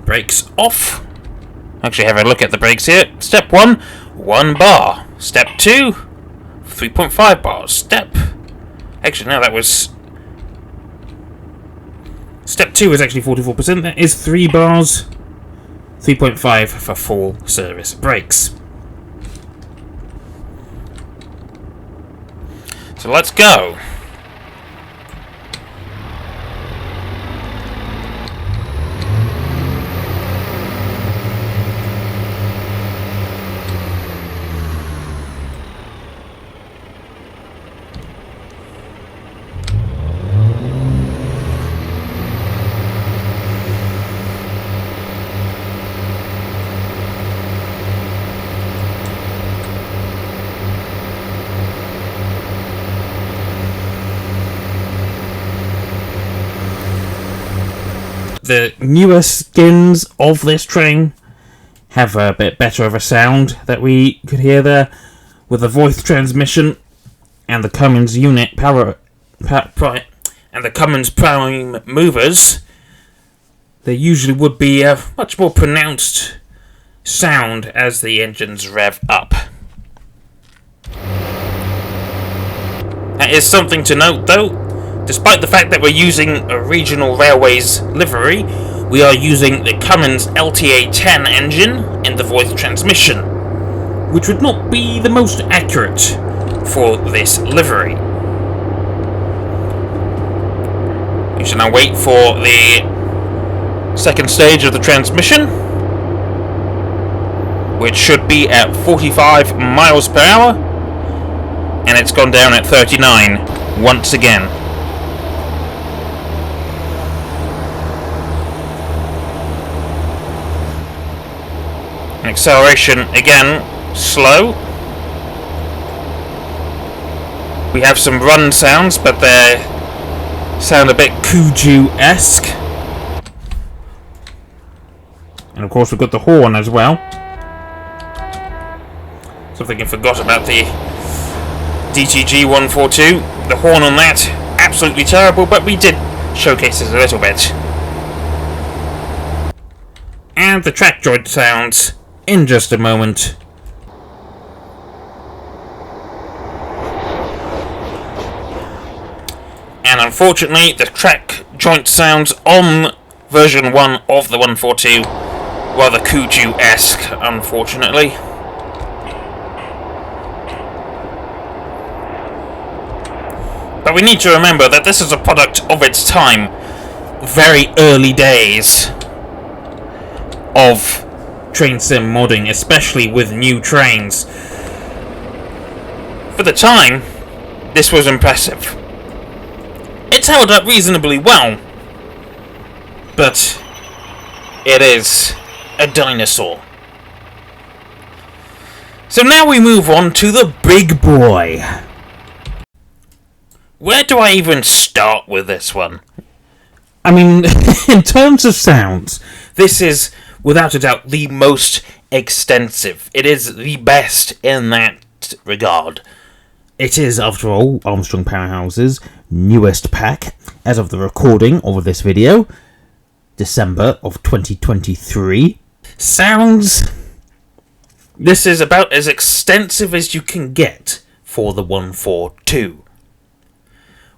brakes off. Actually, have a look at the brakes here. Step 1, 1 bar. Step 2, 3.5 bars. Actually, no, that was... Step 2 is actually 44%. That is 3 bars. 3.5 for full service brakes. So let's go. The newer skins of this train have a bit better of a sound that we could hear there, with the voice transmission and the Cummins unit and the Cummins prime movers. There usually would be a much more pronounced sound as the engines rev up. That is something to note, though. Despite the fact that we're using a regional railways livery, we are using the Cummins LTA-10 engine in the voice transmission, which would not be the most accurate for this livery. We shall now wait for the second stage of the transmission, which should be at 45 miles per hour, and it's gone down at 39 once again. Acceleration again, slow. We have some run sounds, but they sound a bit Kuju-esque. And of course we've got the horn as well. Something I forgot about the DTG 142. The horn on that, absolutely terrible, but we did showcase it a little bit. And the track joint sounds in just a moment. And unfortunately, the track joint sounds on version 1 of the 142 rather Kuju-esque, unfortunately. But we need to remember that this is a product of its time. Very early days of train sim modding, especially with new trains. For the time, this was impressive. It's held up reasonably well, but it is a dinosaur. So now we move on to the big boy. Where do I even start with this one? I mean, in terms of sounds, this is without a doubt the most extensive. It is the best in that regard. It is, after all, Armstrong Powerhouse's newest pack, as of the recording of this video, December of 2023. Sounds... This is about as extensive as you can get for the 142.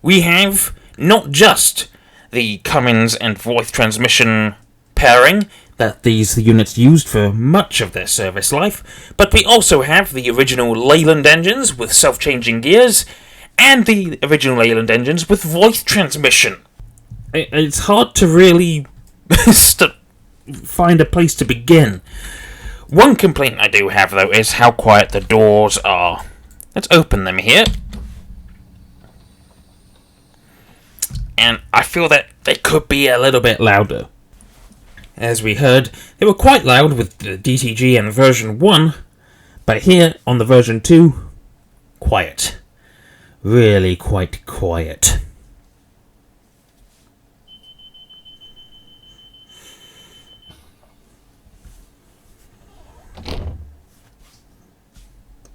We have not just the Cummins and voice transmission pairing that these units used for much of their service life, but we also have the original Leyland engines with self-changing gears, and the original Leyland engines with voice transmission. It's hard to really find a place to begin. One complaint I do have, though, is how quiet the doors are. Let's open them here. And I feel that they could be a little bit louder. As we heard, they were quite loud with the DTG and version 1, but here on the version 2, quiet. Really quite quiet.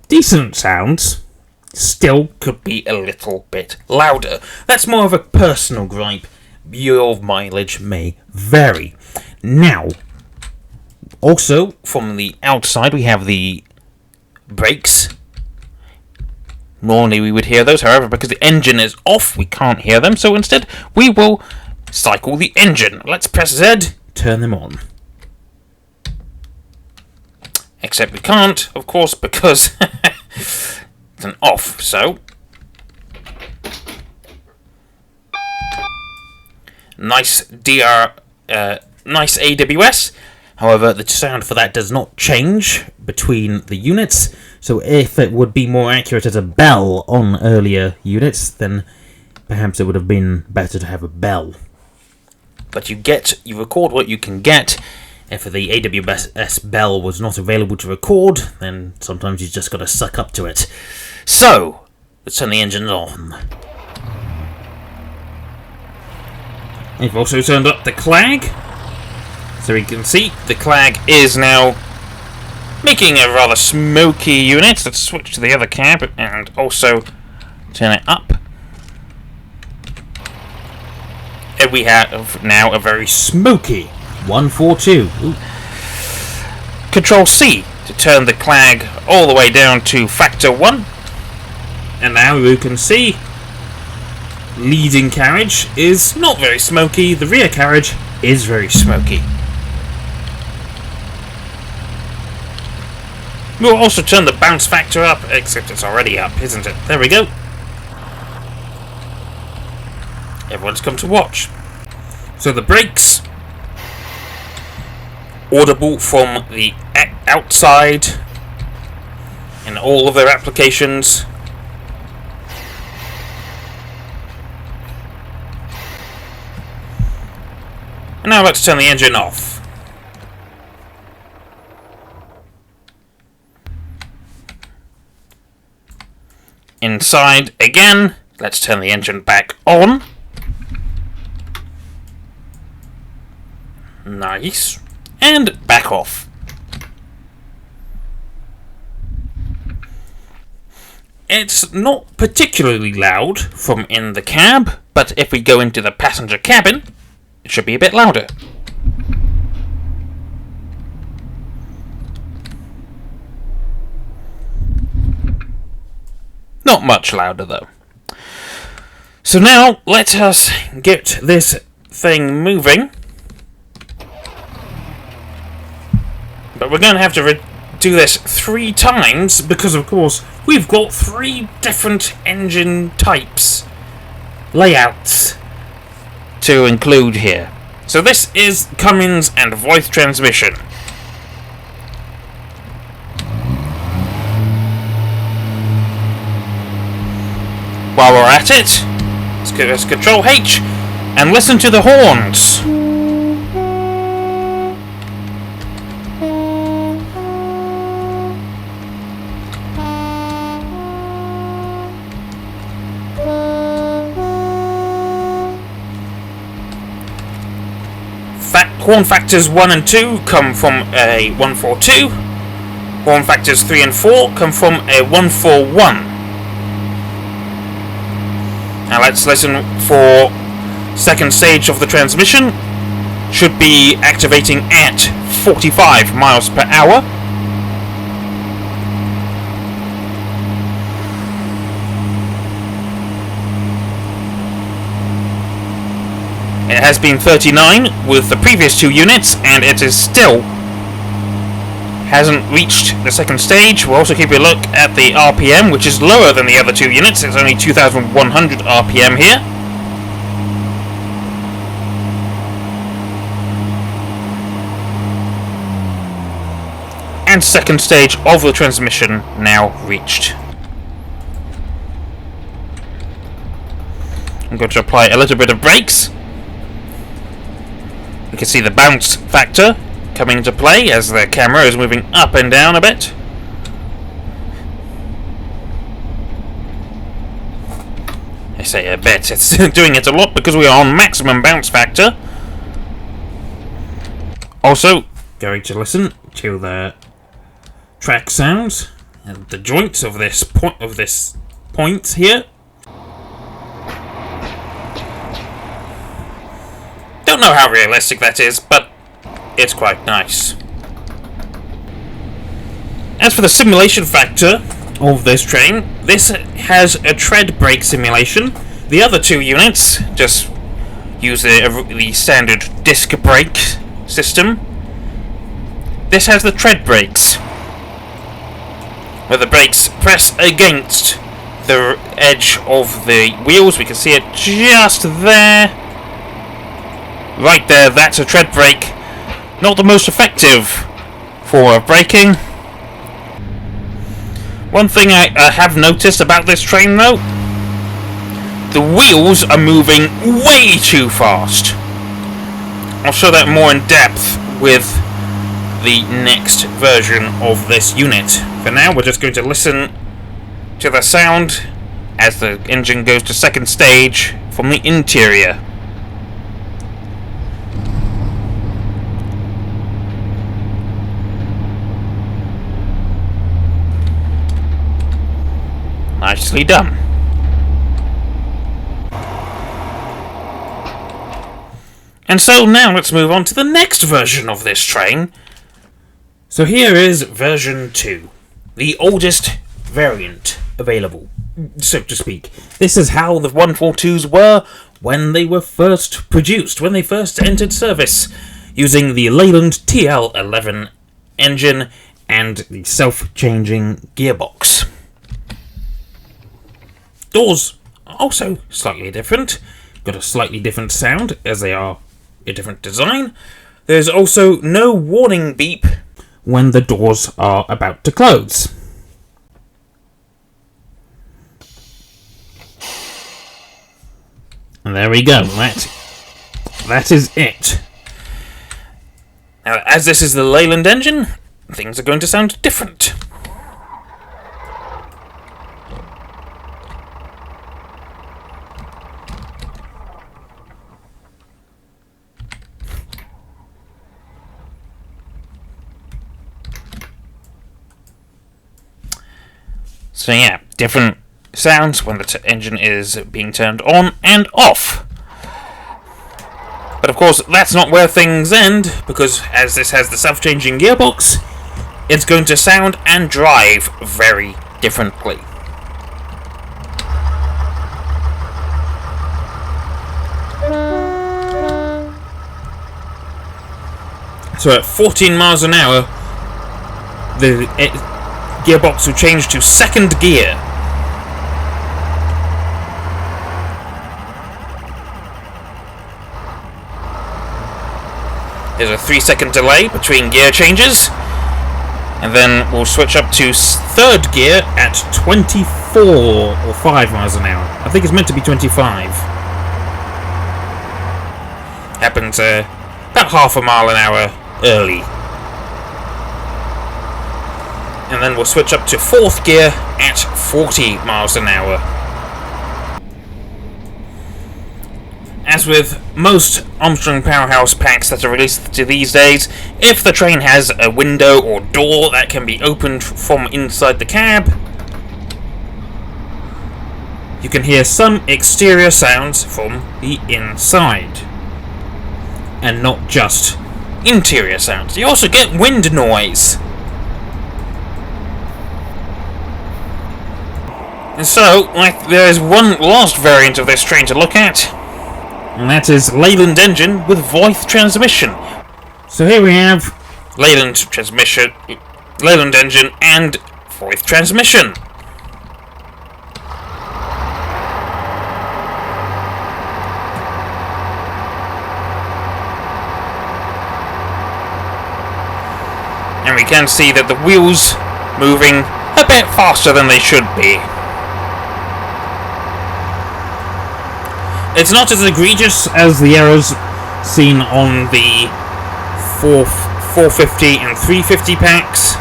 Decent sounds. Still could be a little bit louder. That's more of a personal gripe. Your mileage may vary. Now, also from the outside we have the brakes. Normally we would hear those, however, because the engine is off, we can't hear them, so instead we will cycle the engine. Let's press Z, turn them on. Except we can't, of course, because it's an off, so... Nice nice AWS. However, the sound for that does not change between the units, so if it would be more accurate as a bell on earlier units, then perhaps it would have been better to have a bell. But you record what you can get. If the AWS bell was not available to record, then sometimes you just gotta suck up to it. So, let's turn the engine on. We've also turned up the clag, so we can see the clag is now making a rather smoky unit. Let's switch to the other cab and also turn it up. And we have now a very smoky 142. Ooh. Control C to turn the clag all the way down to factor 1. And now you can see leading carriage is not very smoky, the rear carriage is very smoky. We'll also turn the bounce factor up, except it's already up, isn't it? There we go. Everyone's come to watch. So the brakes, audible from the outside in all of their applications. And now let's turn the engine off. Inside again, let's turn the engine back on. Nice. And back off. It's not particularly loud from in the cab, but if we go into the passenger cabin, it should be a bit louder. Not much louder though. So now let us get this thing moving. But we're going to have to do this 3 times because, of course, we've got 3 different engine types, layouts to include here. So this is Cummins and voice transmission. While we're at it, let's give us Control H and listen to the horns. Horn factors 1 and 2 come from a 142. Horn factors 3 and 4 come from a 141. Now let's listen for second stage of the transmission. Should be activating at 45 miles per hour. It has been 39 with the previous 2 units, and it is still hasn't reached the second stage. We'll also keep a look at the RPM, which is lower than the other 2 units. It's only 2,100 RPM here. And second stage of the transmission now reached. I'm going to apply a little bit of brakes. You can see the bounce factor coming into play as the camera is moving up and down a bit. I say a bit, it's doing it a lot because we are on maximum bounce factor. Also, going to listen to the track sounds and the joints of this point here. Don't know how realistic that is, but it's quite nice. As for the simulation factor of this train, this has a tread brake simulation. The other 2 units just use the standard disc brake system. This has the tread brakes, where the brakes press against the edge of the wheels. We can see it just there. Right there, that's a tread brake. Not the most effective for braking. One thing I have noticed about this train though, the wheels are moving way too fast. I'll show that more in depth with the next version of this unit. For now, we're just going to listen to the sound as the engine goes to second stage from the interior. Nicely done. And so now let's move on to the next version of this train. So here is version 2, the oldest variant available, so to speak. This is how the 142s were when they were first produced, when they first entered service, using the Leyland TL11 engine and the self-changing gearbox. Doors are also slightly different, got a slightly different sound as they are a different design. There's also no warning beep when the doors are about to close. And there we go, that is it. Now, as this is the Leyland engine, things are going to sound different. So yeah, different sounds when the engine is being turned on and off. But of course, that's not where things end, because as this has the self-changing gearbox, it's going to sound and drive very differently. So at 14 miles an hour, the gearbox will change to second gear. There's a 3-second delay between gear changes, and then we'll switch up to third gear at 24 or 5 miles an hour. I think it's meant to be 25. Happens about half a mile an hour early. And then we'll switch up to fourth gear at 40 miles an hour. as with most Armstrong Powerhouse packs that are released these days, if the train has a window or door that can be opened from inside the cab, you can hear some exterior sounds from the inside, and not just interior sounds. You also get wind noise. And so, there is one last variant of this train to look at, and that is Leyland engine with Voith transmission. So here we have Leyland transmission, Leyland engine, and Voith transmission. And we can see that the wheels moving a bit faster than they should be. It's not as egregious as the errors seen on the 450 and 350 packs,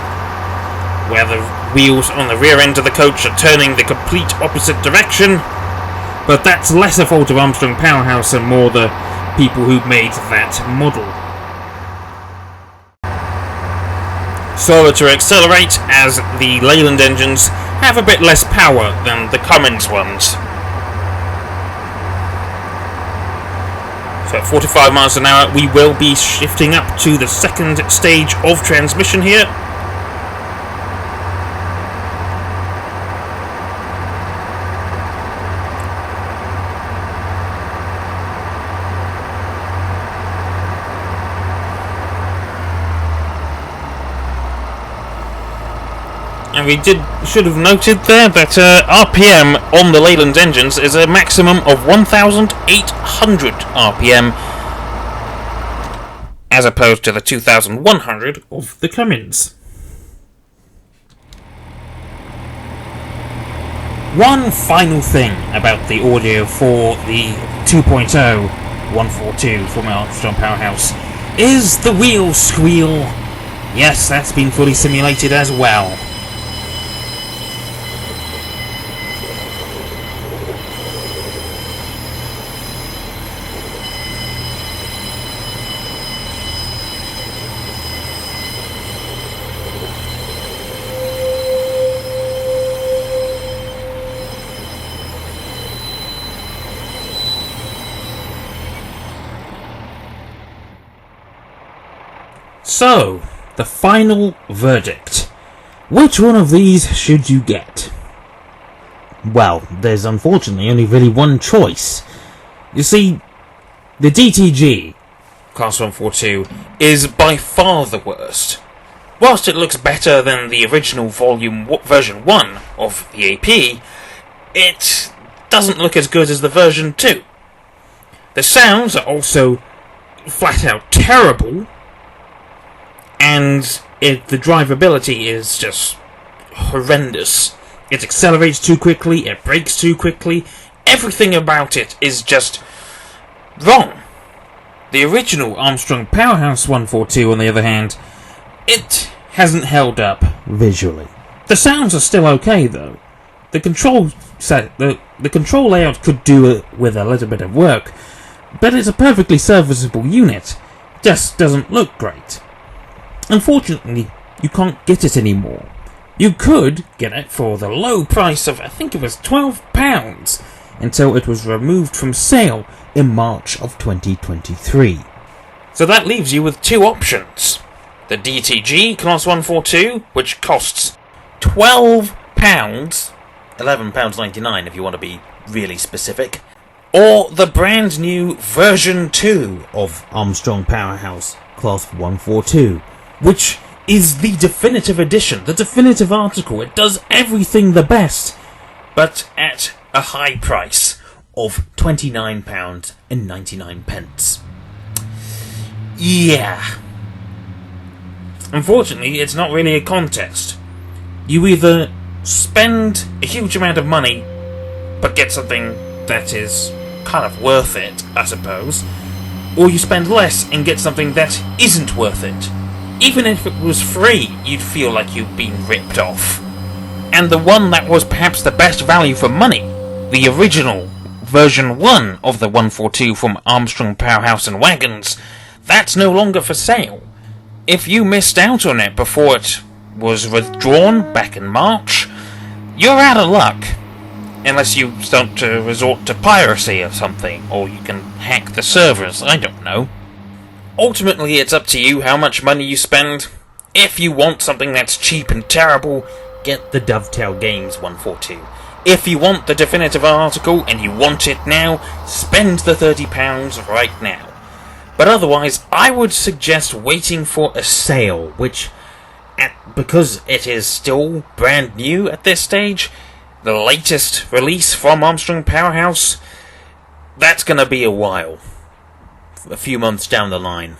where the wheels on the rear end of the coach are turning the complete opposite direction, but that's less a fault of Armstrong Powerhouse and more the people who made that model. Slower to accelerate, as the Leyland engines have a bit less power than the Cummins ones. So at 45 miles an hour, we will be shifting up to the second stage of transmission here. And we should have noted there that RPM on the Leyland engines is a maximum of 1,800 RPM, as opposed to the 2,100 of the Cummins. One final thing about the audio for the 2.0 142 from Armstrong Powerhouse is the wheel squeal. Yes, that's been fully simulated as well. So, the final verdict. Which one of these should you get? Well, there's unfortunately only really one choice. You see, the DTG Class 142 is by far the worst. Whilst it looks better than the original version 1 of the AP, it doesn't look as good as the version 2. The sounds are also flat out terrible, and the drivability is just horrendous. It accelerates too quickly, it brakes too quickly, everything about it is just wrong. The original Armstrong Powerhouse 142, on the other hand, it hasn't held up visually. The sounds are still okay though. The control layout could do it with a little bit of work, but it's a perfectly serviceable unit. Just doesn't look great. Unfortunately, you can't get it anymore. You could get it for the low price of, I think it was £12, until it was removed from sale in March of 2023. So that leaves you with two options. The DTG Class 142, which costs £12, £11.99 if you want to be really specific, or the brand new version 2 of Armstrong Powerhouse Class 142, which is the definitive edition, the definitive article. It does everything the best, but at a high price of £29.99. Yeah. Unfortunately, it's not really a contest. You either spend a huge amount of money, but get something that is kind of worth it, I suppose, or you spend less and get something that isn't worth it. Even if it was free, you'd feel like you'd been ripped off. And the one that was perhaps the best value for money, the original version 1 of the 142 from Armstrong Powerhouse and Wagons, that's no longer for sale. If you missed out on it before it was withdrawn back in March, you're out of luck. Unless you start to resort to piracy or something, or you can hack the servers, I don't know. Ultimately, it's up to you how much money you spend. If you want something that's cheap and terrible, get the Dovetail Games 142. If you want the definitive article and you want it now, spend the £30 right now. But otherwise, I would suggest waiting for a sale, which, because it is still brand new at this stage, the latest release from Armstrong Powerhouse, that's going to be a while. A few months down the line.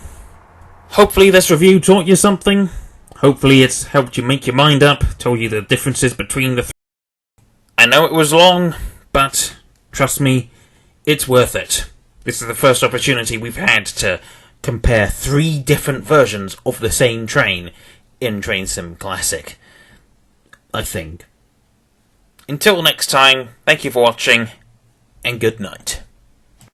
Hopefully this review taught you something. Hopefully it's helped you make your mind up, told you the differences between the I know it was long, but trust me, it's worth it. This is the first opportunity we've had to compare 3 different versions of the same train in Train Sim Classic, I think. Until next time, thank you for watching, and good night.